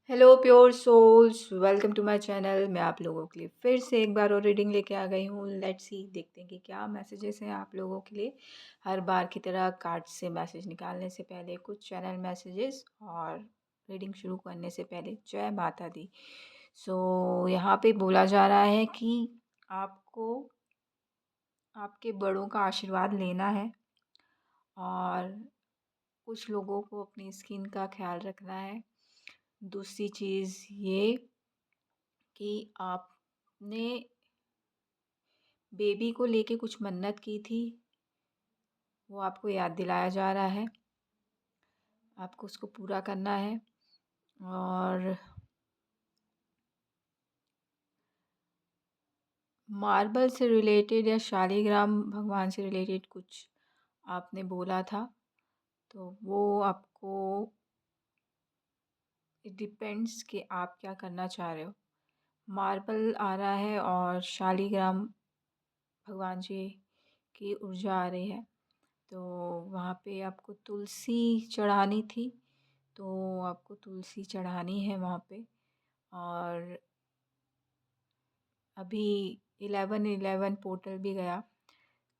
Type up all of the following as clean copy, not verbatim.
Hello pure souls, welcome to my channel. मैं आप लोगों के लिए फिर से एक बार और रीडिंग लेके आ गई हूँ। लेट्स सी, देखते हैं कि क्या मैसेजेस हैं आप लोगों के लिए। हर बार की तरह कार्ड से मैसेज निकालने से पहले कुछ चैनल मैसेजेस और रीडिंग शुरू करने से पहले जय माता दी। यहाँ पे बोला जा रहा है कि आपको आपके बड़ों का आशीर्वाद लेना है और कुछ लोगों को अपनी स्किन का ख्याल रखना है। दूसरी चीज़ ये कि आपने बेबी को लेके कुछ मन्नत की थी, वो आपको याद दिलाया जा रहा है। आपको उसको पूरा करना है। और मार्बल से रिलेटेड या शालिग्राम भगवान से रिलेटेड कुछ आपने बोला था, तो वो आपको इट डिपेंड्स कि आप क्या करना चाह रहे हो। मार्बल आ रहा है और शालिग्राम भगवान जी की ऊर्जा आ रही है। तो वहाँ पे आपको तुलसी चढ़ानी थी, तो आपको तुलसी चढ़ानी है वहाँ पे। और अभी 11/11 पोर्टल भी गया,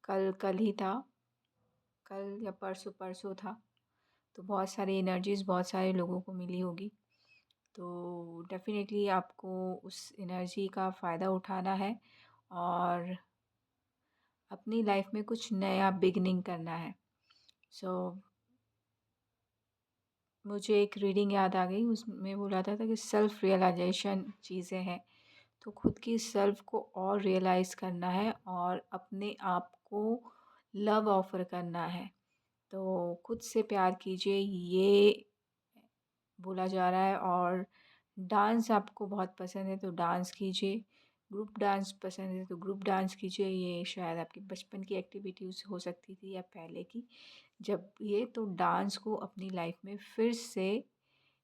कल कल ही था, कल या परसों परसों था। तो बहुत सारी एनर्जीज़ बहुत सारे लोगों को मिली होगी। तो डेफ़िनेटली आपको उस एनर्जी का फ़ायदा उठाना है और अपनी लाइफ में कुछ नया बिगिनिंग करना है। सो मुझे एक रीडिंग याद आ गई, उसमें बोला था कि सेल्फ रियलाइजेशन चीज़ें हैं। तो खुद की सेल्फ को और रियलाइज़ करना है और अपने आप को लव ऑफ़र करना है। तो खुद से प्यार कीजिए, ये बोला जा रहा है। और डांस आपको बहुत पसंद है तो डांस कीजिए, ग्रुप डांस पसंद है तो ग्रुप डांस कीजिए। ये शायद आपकी बचपन की एक्टिविटीज़ हो सकती थी या पहले की, जब ये तो डांस को अपनी लाइफ में फिर से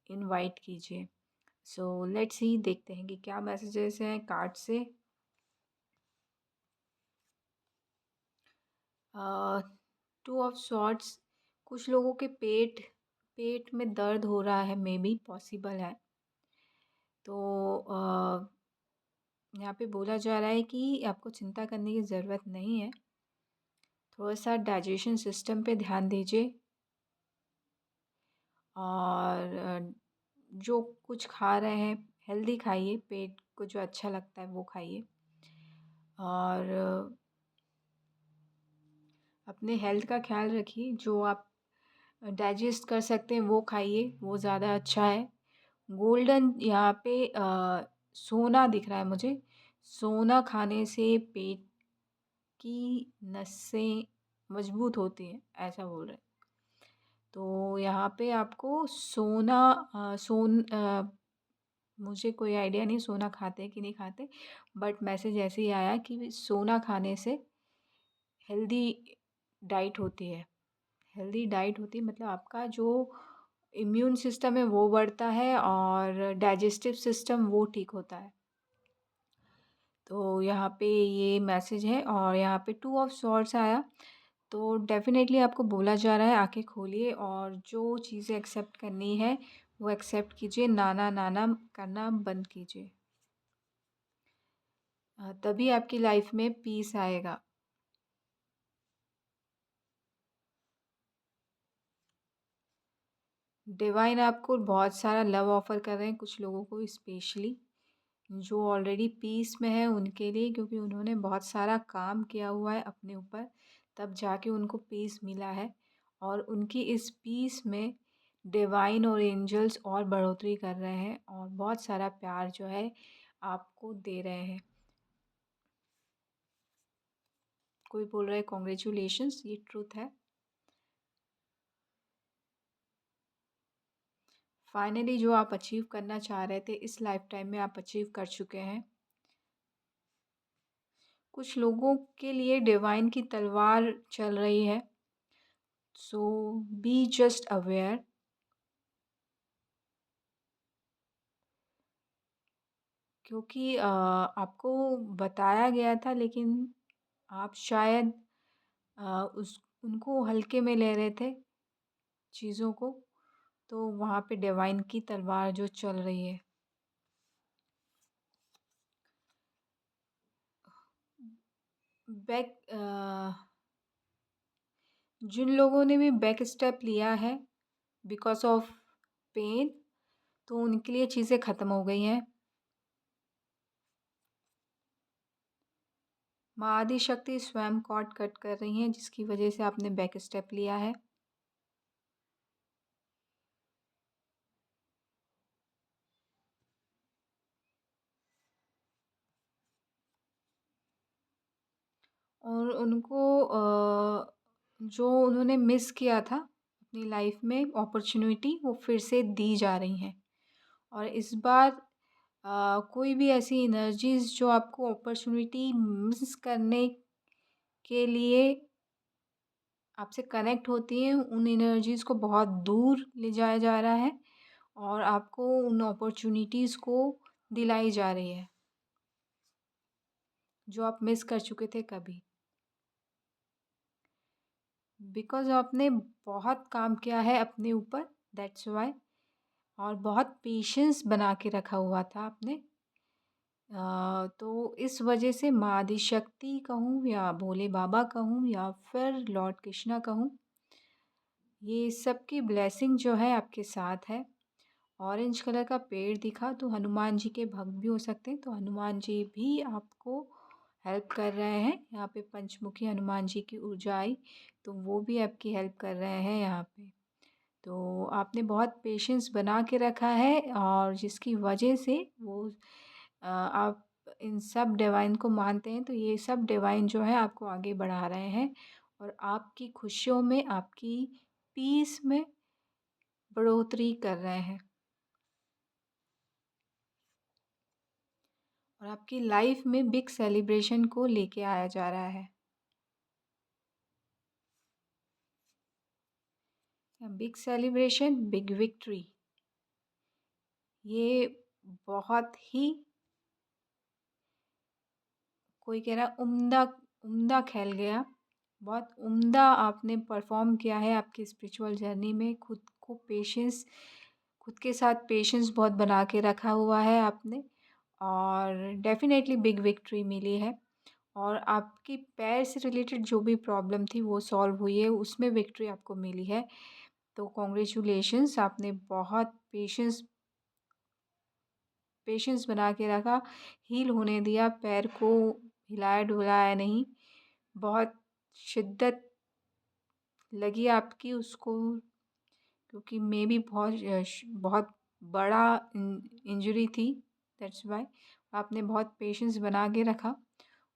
इनवाइट कीजिए। सो लेट्स सी, देखते हैं कि क्या मैसेजेस हैं कार्ड से। टू ऑफ सॉर्ट्स, कुछ लोगों के पेट पेट में दर्द हो रहा है, मे बी पॉसिबल है। तो यहाँ पे बोला जा रहा है कि आपको चिंता करने की ज़रूरत नहीं है। थोड़ा सा डाइजेशन सिस्टम पे ध्यान दीजिए और जो कुछ खा रहे हैं हेल्दी खाइए, पेट को जो अच्छा लगता है वो खाइए। और अपने हेल्थ का ख्याल रखिए, जो आप डाइजेस्ट कर सकते हैं वो खाइए, वो ज़्यादा अच्छा है। गोल्डन यहाँ पे सोना दिख रहा है मुझे। सोना खाने से पेट की नसें मजबूत होती हैं, ऐसा बोल रहे हैं। तो यहाँ पे आपको सोना मुझे कोई आइडिया नहीं सोना खाते हैं कि नहीं खाते, बट मैसेज ऐसे ही आया कि सोना खाने से हेल्दी डाइट होती है। हेल्दी डाइट होती है मतलब आपका जो इम्यून सिस्टम है वो बढ़ता है और डाइजेस्टिव सिस्टम वो ठीक होता है। तो यहाँ पे ये मैसेज है और यहाँ पे टू ऑफ सॉर्ड्स आया। तो डेफ़िनेटली आपको बोला जा रहा है आँखें खोलिए और जो चीज़ें एक्सेप्ट करनी है वो एक्सेप्ट कीजिए, नाना-नाना करना बंद कीजिए। तभी आपकी लाइफ में पीस आएगा। डिवाइन आपको बहुत सारा लव ऑफ़र कर रहे हैं, कुछ लोगों को स्पेशली जो ऑलरेडी पीस में है उनके लिए, क्योंकि उन्होंने बहुत सारा काम किया हुआ है अपने ऊपर, तब जाके उनको पीस मिला है। और उनकी इस पीस में डिवाइन और एंजल्स और बढ़ोतरी कर रहे हैं और बहुत सारा प्यार जो है आपको दे रहे हैं। कोई बोल रहा है कॉन्ग्रेचुलेशंस, ये ट्रूथ है। फाइनली जो आप अचीव करना चाह रहे थे इस लाइफ टाइम में आप अचीव कर चुके हैं। कुछ लोगों के लिए डिवाइन की तलवार चल रही है। सो बी जस्ट अवेयर। क्योंकि आपको बताया गया था लेकिन आप शायद उस उनको हल्के में ले रहे थे चीज़ों को। तो वहाँ पे डिवाइन की तलवार जो चल रही है। बैक जिन लोगों ने भी बैक स्टेप लिया है बिकॉज़ ऑफ पेन, तो उनके लिए चीज़ें ख़त्म हो गई हैं। माँ आदिशक्ति स्वयं कॉर्ड कट कर रही हैं, जिसकी वजह से आपने बैक स्टेप लिया है। और उनको जो उन्होंने मिस किया था अपनी लाइफ में अपॉर्चुनिटी, वो फिर से दी जा रही हैं। और इस बार कोई भी ऐसी एनर्जीज़ जो आपको अपॉर्चुनिटी मिस करने के लिए आपसे कनेक्ट होती हैं, उन एनर्जीज़ को बहुत दूर ले जाया जा रहा है और आपको उन अपॉर्चुनिटीज़ को दिलाई जा रही है, जो आप मिस कर चुके थे कभी। बिकॉज़ आपने बहुत काम किया है अपने ऊपर, दैट्स व्हाई। और बहुत पेशेंस बना के रखा हुआ था आपने। तो इस वजह से माँ आदिशक्ति कहूँ या भोले बाबा कहूँ या फिर लॉर्ड कृष्णा कहूँ, ये सबकी ब्लेसिंग जो है आपके साथ है। ऑरेंज कलर का पेड़ दिखा तो हनुमान जी के भक्त भी हो सकते हैं, तो हनुमान जी भी आपको हेल्प कर रहे हैं। यहाँ पे पंचमुखी हनुमान जी की ऊर्जा आई, तो वो भी आपकी हेल्प कर रहे हैं यहाँ पे। तो आपने बहुत पेशेंस बना के रखा है और जिसकी वजह से वो आप इन सब डिवाइन को मानते हैं, तो ये सब डिवाइन जो है आपको आगे बढ़ा रहे हैं और आपकी खुशियों में, आपकी पीस में बढ़ोतरी कर रहे हैं और आपकी लाइफ में बिग सेलिब्रेशन को लेके आया जा रहा है। बिग सेलिब्रेशन, बिग विक्ट्री, ये बहुत ही, कोई कह रहा उम्दा, उम्दा खेल गया। बहुत उम्दा आपने परफॉर्म किया है आपकी स्पिरिचुअल जर्नी में। खुद को पेशेंस, खुद के साथ पेशेंस बहुत बना के रखा हुआ है आपने और डेफ़िनेटली बिग विक्ट्री मिली है। और आपकी पैर से रिलेटेड जो भी प्रॉब्लम थी वो सॉल्व हुई है, उसमें विक्ट्री आपको मिली है। तो कांग्रेचुलेशंस, आपने बहुत पेशेंस पेशेंस बना के रखा, हील होने दिया, पैर को हिलाया-डुलाया नहीं। बहुत शिद्दत लगी आपकी उसको, क्योंकि मेबी बहुत बड़ा इंजरी थी, दैट्स व्हाई। आपने बहुत पेशेंस बना के रखा।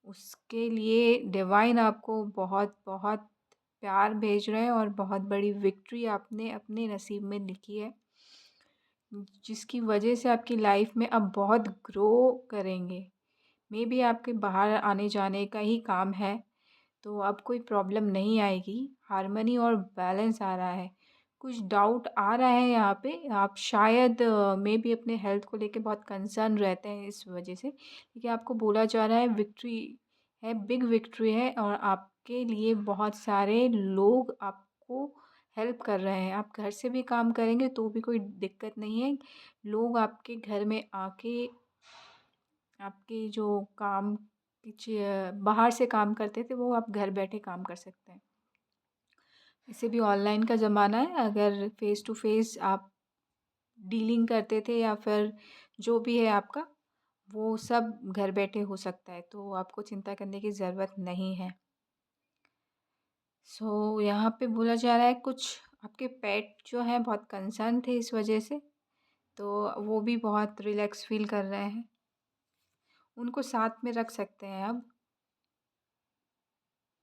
उसके लिए डिवाइन आपको बहुत-बहुत प्यार भेज रहे हैं और बहुत बड़ी विक्ट्री आपने अपने नसीब में लिखी है, जिसकी वजह से आपकी लाइफ में अब बहुत ग्रो करेंगे। मेबी आपके बाहर आने-जाने का ही काम है, तो अब कोई प्रॉब्लम नहीं आएगी, हार्मनी और बैलेंस आ रहा है। कुछ डाउट आ रहा है यहाँ पे, आप शायद मेबी अपने हेल्थ को लेके बहुत कंसर्न रहते हैं इस वजह से, क्योंकि आपको बोला जा रहा है विक्ट्री है, बिग विक्ट्री है और आपके लिए बहुत सारे लोग आपको हेल्प कर रहे हैं। आप घर से भी काम करेंगे तो भी कोई दिक्कत नहीं है। लोग आपके घर में आके आपके जो काम बाहर से काम करते थे, वो आप घर बैठे काम कर सकते हैं। इसे भी ऑनलाइन का ज़माना है, अगर फ़ेस टू फ़ेस आप डीलिंग करते थे या फिर जो भी है आपका, वो सब घर बैठे हो सकता है, तो आपको चिंता करने की ज़रूरत नहीं है। सो यहाँ पे बोला जा रहा है कुछ आपके पेट जो हैं बहुत कंसर्न थे इस वजह से, तो वो भी बहुत रिलैक्स फ़ील कर रहे हैं। उनको साथ में रख सकते हैं अब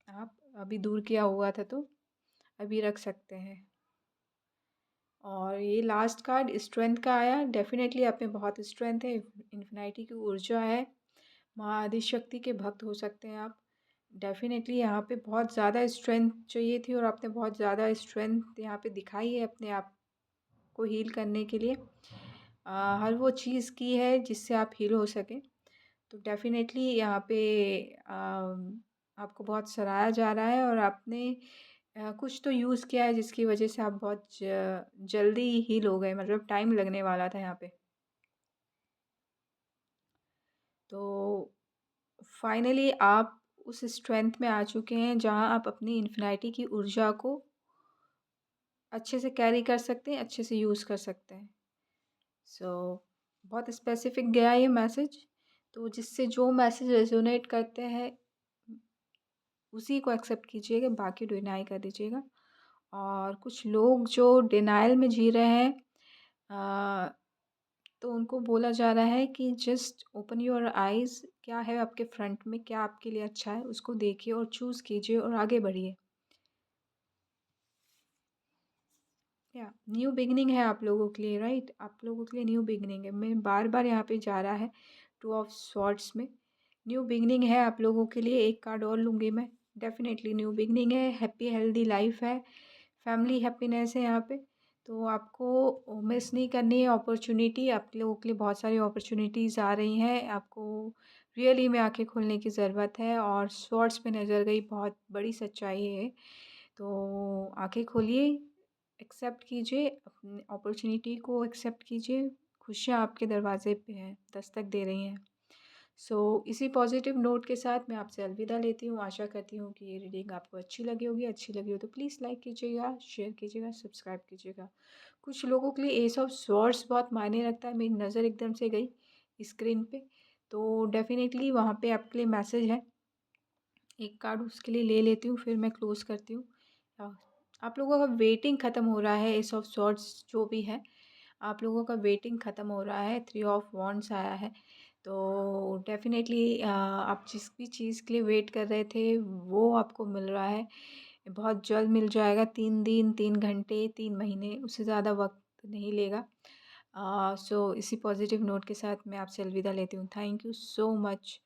आप, अभी दूर किया हुआ था तो अभी रख सकते हैं। और ये लास्ट कार्ड स्ट्रेंथ का आया, डेफिनेटली आप में बहुत स्ट्रेंथ है, इन्फिनिटी की ऊर्जा है, माँ आदिशक्ति के भक्त हो सकते हैं आप। डेफिनेटली यहाँ पे बहुत ज़्यादा स्ट्रेंथ चाहिए थी और आपने बहुत ज़्यादा स्ट्रेंथ यहाँ पे दिखाई है अपने आप को हील करने के लिए। हर वो चीज़ की है जिससे आप हील हो सकें। तो डेफिनेटली यहाँ पे आपको बहुत सराहा जा रहा है और आपने कुछ तो यूज़ किया है जिसकी वज़ह से आप बहुत जल्दी हील हो गए, मतलब टाइम लगने वाला था यहाँ पे। तो फाइनली आप उस स्ट्रेंथ में आ चुके हैं जहाँ आप अपनी इन्फिनिटी की ऊर्जा को अच्छे से कैरी कर सकते हैं, अच्छे से यूज़ कर सकते हैं। सो बहुत स्पेसिफिक गया ये मैसेज। तो जिससे जो मैसेज रेजोनेट करते हैं उसी को एक्सेप्ट कीजिएगा, बाकी डिनाई कर दीजिएगा। और कुछ लोग जो डिनायल में जी रहे हैं, अ, तो उनको बोला जा रहा है कि जस्ट ओपन योर आइज़, क्या है आपके फ्रंट में, क्या आपके लिए अच्छा है उसको देखिए और चूज़ कीजिए और आगे बढ़िए। या न्यू बिगिनिंग है आप लोगों के लिए, राइट? आप लोगों के लिए न्यू बिगिनिंग है। मैं बार-बार यहाँ पे जा रहा है 2 ऑफ स्वॉर्ड्स में। न्यू बिगिनिंग है आप लोगों के लिए। एक कार्ड और लूँगी मैं। डेफ़िनेटली न्यू बिगिनिंग है, हैप्पी हेल्दी लाइफ़ है, फैमिली हैप्पीनेस है यहाँ पे। तो आपको मिस नहीं करनी है अपॉर्च्युनिटी। आप लोगों के लिए बहुत सारी अपॉर्च्युनिटीज़ आ रही हैं। आपको रियली में आँखें खोलने की ज़रूरत है और स्वॉर्ड्स पे नज़र गई, बहुत बड़ी सच्चाई है ये। तो आँखें खोलिए, एक्सेप्ट कीजिए, अपनी अपॉर्च्युनिटी को एक्सेप्ट कीजिए। खुशियाँ आपके दरवाज़े पे हैं, दस्तक दे रही हैं। सो इसी पॉजिटिव नोट के साथ मैं आपसे अलविदा लेती हूँ। आशा करती हूँ कि ये रीडिंग आपको अच्छी लगी होगी। अच्छी लगी हो तो प्लीज़ लाइक कीजिएगा, शेयर कीजिएगा, सब्सक्राइब कीजिएगा। कुछ लोगों के लिए एस ऑफ स्वॉर्ड्स बहुत मायने रखता है। मेरी नज़र एकदम से गई स्क्रीन पे, तो डेफ़िनेटली वहाँ पे आपके लिए मैसेज है। एक कार्ड उसके लिए ले लेती हूँ, फिर मैं क्लोज़ करती हूँ। अ, आप लोगों का वेटिंग ख़त्म हो रहा है, एस ऑफ सॉर्ड्स जो भी है, आप लोगों का वेटिंग ख़त्म हो रहा है। 3 ऑफ वांड्स आया है, तो डेफ़िनेटली आप जिस भी चीज़ के लिए वेट कर रहे थे, वो आपको मिल रहा है। बहुत जल्द मिल जाएगा, 3 दिन, 3 घंटे, 3 महीने, उससे ज़्यादा वक़्त नहीं लेगा। सो इसी पॉज़िटिव नोट के साथ मैं आपसे अलविदा लेती हूँ। Thank you so much.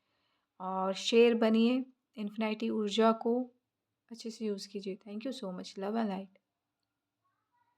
और शेर बनिए, इन्फिनिटी ऊर्जा को अच्छे से यूज़ कीजिए। Thank you so much. Love and light.